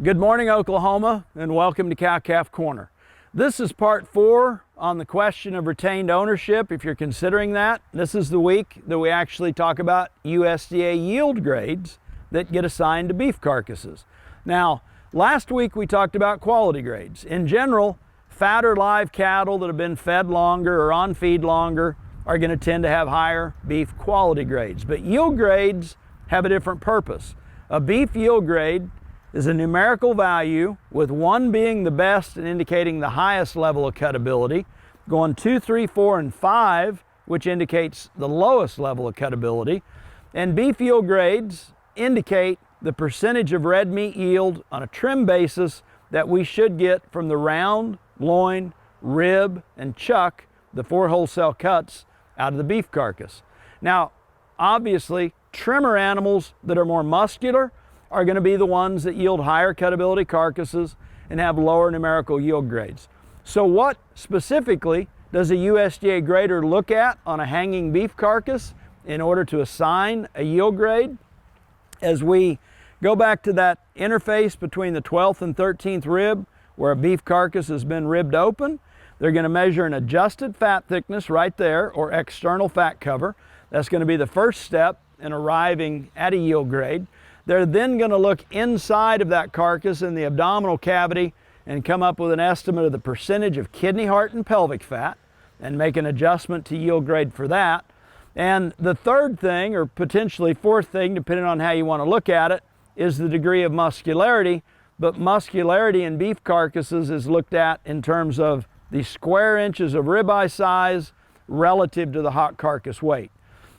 Good morning, Oklahoma, and welcome to Cow-Calf Corner. This is part 4 on the question of retained ownership. If you're considering that, this is the week that we actually talk about USDA yield grades that get assigned to beef carcasses. Now, last week we talked about quality grades. In general, fatter live cattle that have been fed longer or on feed longer are going to tend to have higher beef quality grades. But yield grades have a different purpose. A beef yield grade is a numerical value, with 1 being the best and indicating the highest level of cutability, going 2, 3, 4, and 5, which indicates the lowest level of cutability. And beef yield grades indicate the percentage of red meat yield on a trim basis that we should get from the round, loin, rib, and chuck, the 4 wholesale cuts, out of the beef carcass. Now, obviously, trimmer animals that are more muscular are going to be the ones that yield higher cutability carcasses and have lower numerical yield grades. So what specifically does a USDA grader look at on a hanging beef carcass in order to assign a yield grade? As we go back to that interface between the 12th and 13th rib, where a beef carcass has been ribbed open, they're going to measure an adjusted fat thickness right there, or external fat cover. That's going to be the first step in arriving at a yield grade. They're then going to look inside of that carcass in the abdominal cavity and come up with an estimate of the percentage of kidney, heart, and pelvic fat and make an adjustment to yield grade for that. And the third thing, or potentially fourth thing, depending on how you want to look at it, is the degree of muscularity. But muscularity in beef carcasses is looked at in terms of the square inches of ribeye size relative to the hot carcass weight.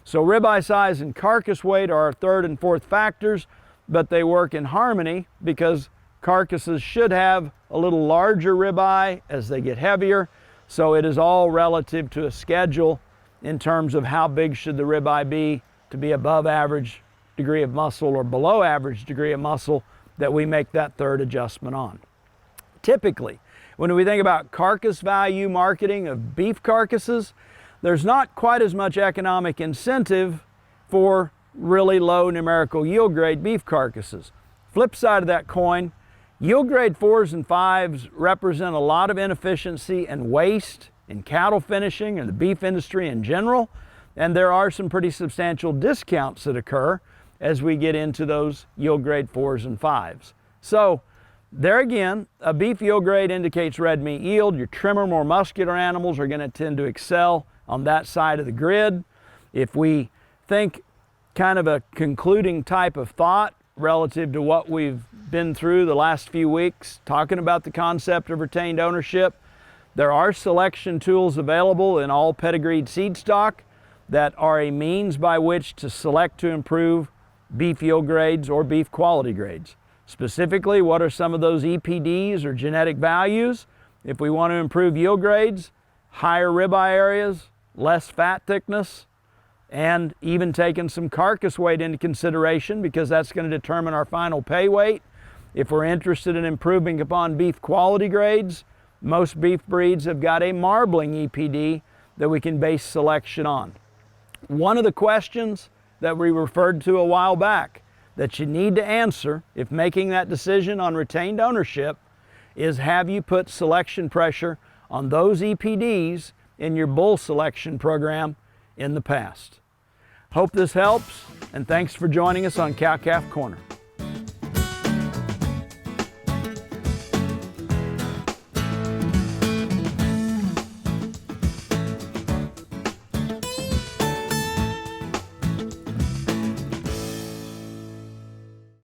So ribeye size and carcass weight are our third and fourth factors, but they work in harmony because carcasses should have a little larger ribeye as they get heavier. So it is all relative to a schedule in terms of how big should the ribeye be to be above average degree of muscle or below average degree of muscle that we make that third adjustment on. Typically, when we think about carcass value marketing of beef carcasses, there's not quite as much economic incentive for really low numerical yield grade beef carcasses. Flip side of that coin, yield grade 4s and 5s represent a lot of inefficiency and waste in cattle finishing and the beef industry in general, and there are some pretty substantial discounts that occur as we get into those yield grade 4s and 5s. So there again, a beef yield grade indicates red meat yield. Your trimmer, more muscular animals are going to tend to excel on that side of the grid. If we think kind of a concluding type of thought relative to what we've been through the last few weeks, talking about the concept of retained ownership, there are selection tools available in all pedigreed seed stock that are a means by which to select to improve beef yield grades or beef quality grades. Specifically, what are some of those EPDs or genetic values? If we want to improve yield grades, higher ribeye areas, less fat thickness, and even taking some carcass weight into consideration, because that's going to determine our final pay weight. If we're interested in improving upon beef quality grades, most beef breeds have got a marbling EPD that we can base selection on. One of the questions that we referred to a while back that you need to answer if making that decision on retained ownership is, have you put selection pressure on those EPDs in your bull selection program in the past? Hope this helps, and thanks for joining us on Cow-Calf Corner.